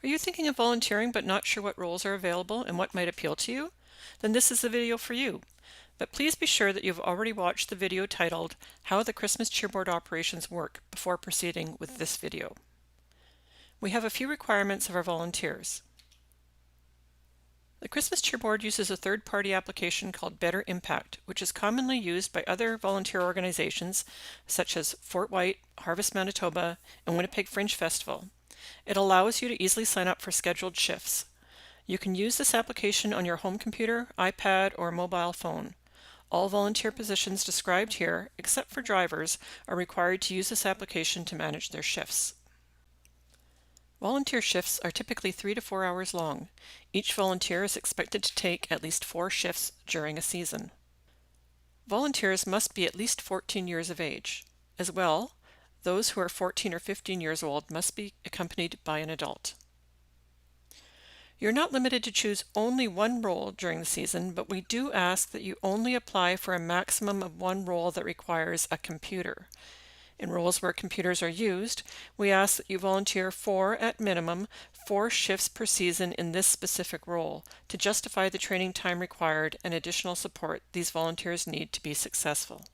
Are you thinking of volunteering but not sure what roles are available and what might appeal to you? Then this is the video for you. But please be sure that you've already watched the video titled How the Christmas Cheerboard Operations Work before proceeding with this video. We have a few requirements of our volunteers. The Christmas Cheerboard uses a third-party application called Better Impact, which is commonly used by other volunteer organizations such as Fort White, Harvest Manitoba, and Winnipeg Fringe Festival. It allows you to easily sign up for scheduled shifts. You can use this application on your home computer, iPad, or mobile phone. All volunteer positions described here, except for drivers, are required to use this application to manage their shifts. Volunteer shifts are typically 3 to 4 hours long. Each volunteer is expected to take at least 4 shifts during a season. Volunteers must be at least 14 years of age. As well, those who are 14 or 15 years old must be accompanied by an adult. You're not limited to choose only one role during the season, but we do ask that you only apply for a maximum of one role that requires a computer. In roles where computers are used, we ask that you volunteer for, at minimum, 4 shifts per season in this specific role to justify the training time required and additional support these volunteers need to be successful.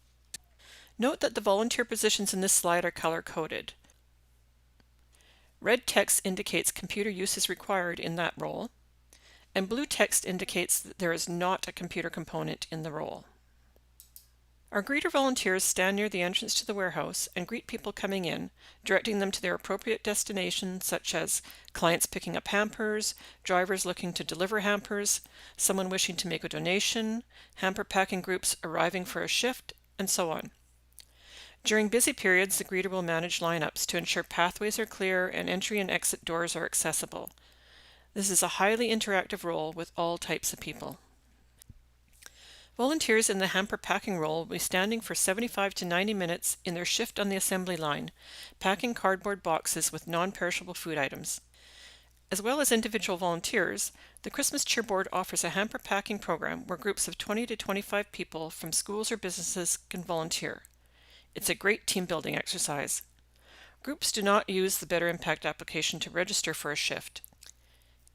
Note that the volunteer positions in this slide are color-coded. Red text indicates computer use is required in that role, and blue text indicates that there is not a computer component in the role. Our greeter volunteers stand near the entrance to the warehouse and greet people coming in, directing them to their appropriate destinations such as clients picking up hampers, drivers looking to deliver hampers, someone wishing to make a donation, hamper packing groups arriving for a shift, and so on. During busy periods, the greeter will manage lineups to ensure pathways are clear and entry and exit doors are accessible. This is a highly interactive role with all types of people. Volunteers in the hamper packing role will be standing for 75 to 90 minutes in their shift on the assembly line, packing cardboard boxes with non-perishable food items. As well as individual volunteers, the Christmas Cheerboard offers a hamper packing program where groups of 20 to 25 people from schools or businesses can volunteer. It's a great team-building exercise. Groups do not use the Better Impact application to register for a shift.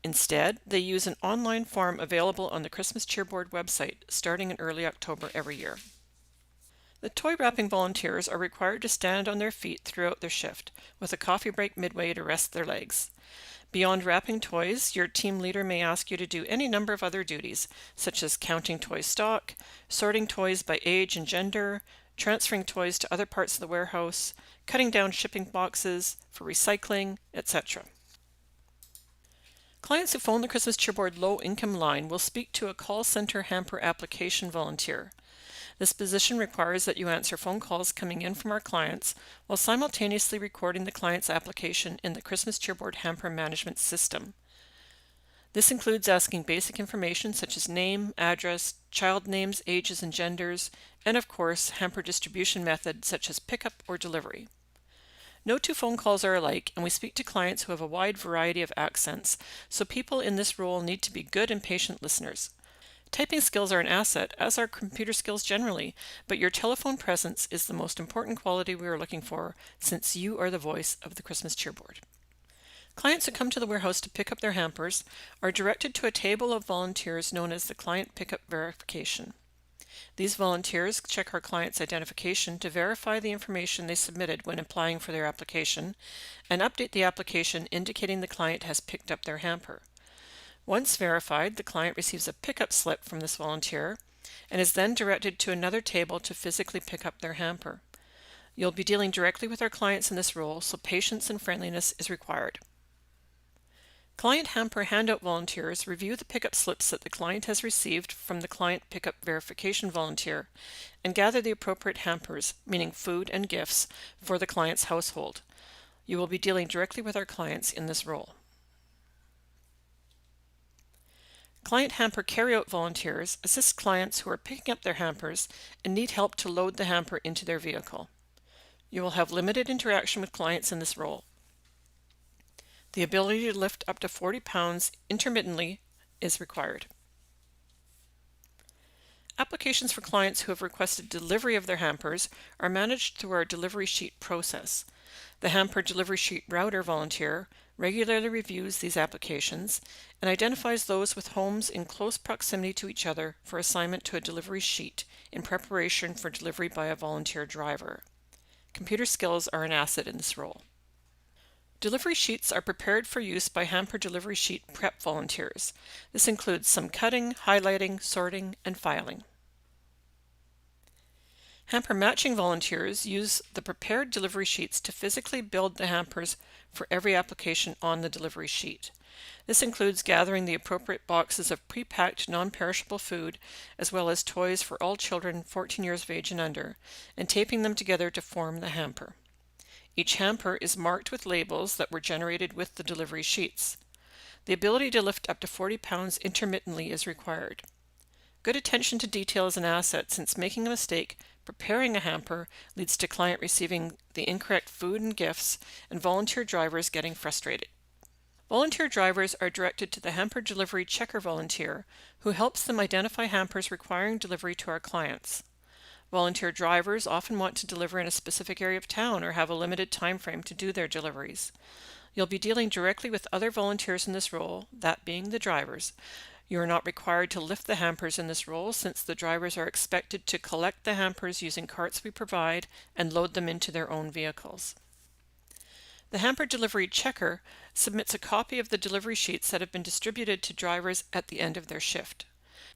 Instead, they use an online form available on the Christmas Cheerboard website starting in early October every year. The toy wrapping volunteers are required to stand on their feet throughout their shift, with a coffee break midway to rest their legs. Beyond wrapping toys, your team leader may ask you to do any number of other duties, such as counting toy stock, sorting toys by age and gender, transferring toys to other parts of the warehouse, cutting down shipping boxes for recycling, etc. Clients who phone the Christmas Cheerboard low-income line will speak to a call center hamper application volunteer. This position requires that you answer phone calls coming in from our clients while simultaneously recording the client's application in the Christmas Cheerboard hamper management system. This includes asking basic information such as name, address, child names, ages, and genders, and of course, hamper distribution method such as pickup or delivery. No 2 phone calls are alike, and we speak to clients who have a wide variety of accents, so people in this role need to be good and patient listeners. Typing skills are an asset, as are computer skills generally, but your telephone presence is the most important quality we are looking for, since you are the voice of the Christmas Cheerboard. Clients who come to the warehouse to pick up their hampers are directed to a table of volunteers known as the Client Pickup Verification. These volunteers check our client's identification to verify the information they submitted when applying for their application and update the application indicating the client has picked up their hamper. Once verified, the client receives a pickup slip from this volunteer and is then directed to another table to physically pick up their hamper. You'll be dealing directly with our clients in this role, so patience and friendliness is required. Client hamper handout volunteers review the pickup slips that the client has received from the Client Pickup Verification volunteer and gather the appropriate hampers, meaning food and gifts, for the client's household. You will be dealing directly with our clients in this role. Client hamper carryout volunteers assist clients who are picking up their hampers and need help to load the hamper into their vehicle. You will have limited interaction with clients in this role. The ability to lift up to 40 pounds intermittently is required. Applications for clients who have requested delivery of their hampers are managed through our delivery sheet process. The hamper delivery sheet router volunteer regularly reviews these applications and identifies those with homes in close proximity to each other for assignment to a delivery sheet in preparation for delivery by a volunteer driver. Computer skills are an asset in this role. Delivery sheets are prepared for use by hamper delivery sheet prep volunteers. This includes some cutting, highlighting, sorting, and filing. Hamper matching volunteers use the prepared delivery sheets to physically build the hampers for every application on the delivery sheet. This includes gathering the appropriate boxes of pre-packed non-perishable food, as well as toys for all children 14 years of age and under, and taping them together to form the hamper. Each hamper is marked with labels that were generated with the delivery sheets. The ability to lift up to 40 pounds intermittently is required. Good attention to detail is an asset, since making a mistake preparing a hamper leads to client receiving the incorrect food and gifts and volunteer drivers getting frustrated. Volunteer drivers are directed to the hamper delivery checker volunteer, who helps them identify hampers requiring delivery to our clients. Volunteer drivers often want to deliver in a specific area of town or have a limited time frame to do their deliveries. You'll be dealing directly with other volunteers in this role, that being the drivers. You are not required to lift the hampers in this role, since the drivers are expected to collect the hampers using carts we provide and load them into their own vehicles. The hamper delivery checker submits a copy of the delivery sheets that have been distributed to drivers at the end of their shift.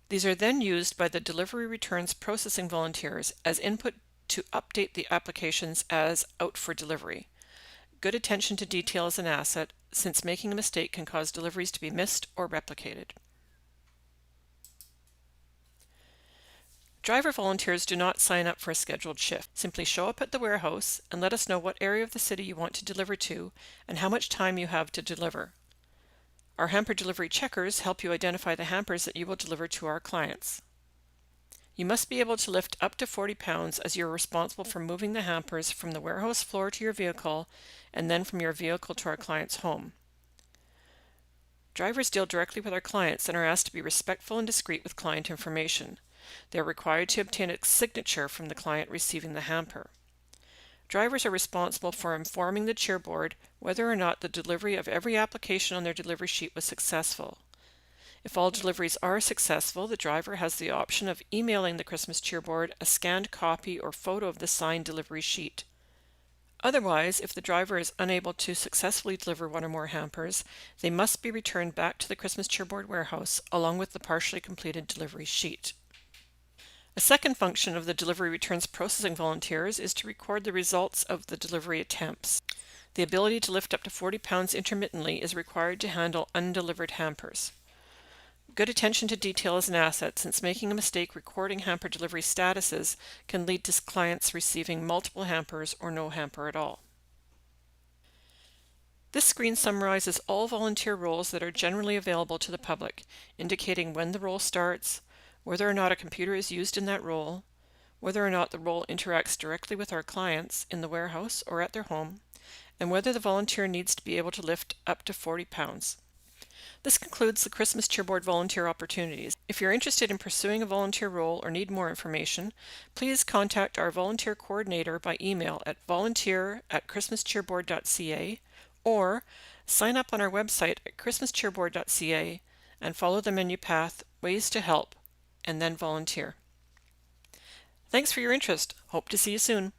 These are then used by the delivery returns processing volunteers as input to update the applications as out for delivery. Good attention to detail is an asset, since making a mistake can cause deliveries to be missed or replicated. Driver volunteers do not sign up for a scheduled shift. Simply show up at the warehouse and let us know what area of the city you want to deliver to and how much time you have to deliver. Our hamper delivery checkers help you identify the hampers that you will deliver to our clients. You must be able to lift up to 40 pounds, as you are responsible for moving the hampers from the warehouse floor to your vehicle and then from your vehicle to our client's home. Drivers deal directly with our clients and are asked to be respectful and discreet with client information. They are required to obtain a signature from the client receiving the hamper. Drivers are responsible for informing the cheerboard whether or not the delivery of every application on their delivery sheet was successful. If all deliveries are successful, the driver has the option of emailing the Christmas cheerboard a scanned copy or photo of the signed delivery sheet. Otherwise, if the driver is unable to successfully deliver one or more hampers, they must be returned back to the Christmas cheerboard warehouse along with the partially completed delivery sheet. A second function of the delivery returns processing volunteers is to record the results of the delivery attempts. The ability to lift up to 40 pounds intermittently is required to handle undelivered hampers. Good attention to detail is an asset, since making a mistake recording hamper delivery statuses can lead to clients receiving multiple hampers or no hamper at all. This screen summarizes all volunteer roles that are generally available to the public, indicating when the role starts, whether or not a computer is used in that role, whether or not the role interacts directly with our clients in the warehouse or at their home, and whether the volunteer needs to be able to lift up to 40 pounds. This concludes the Christmas Cheerboard volunteer opportunities. If you're interested in pursuing a volunteer role or need more information, please contact our volunteer coordinator by email at volunteer@christmascheerboard.ca or sign up on our website at christmascheerboard.ca and follow the menu path Ways to Help and then volunteer. Thanks for your interest. Hope to see you soon.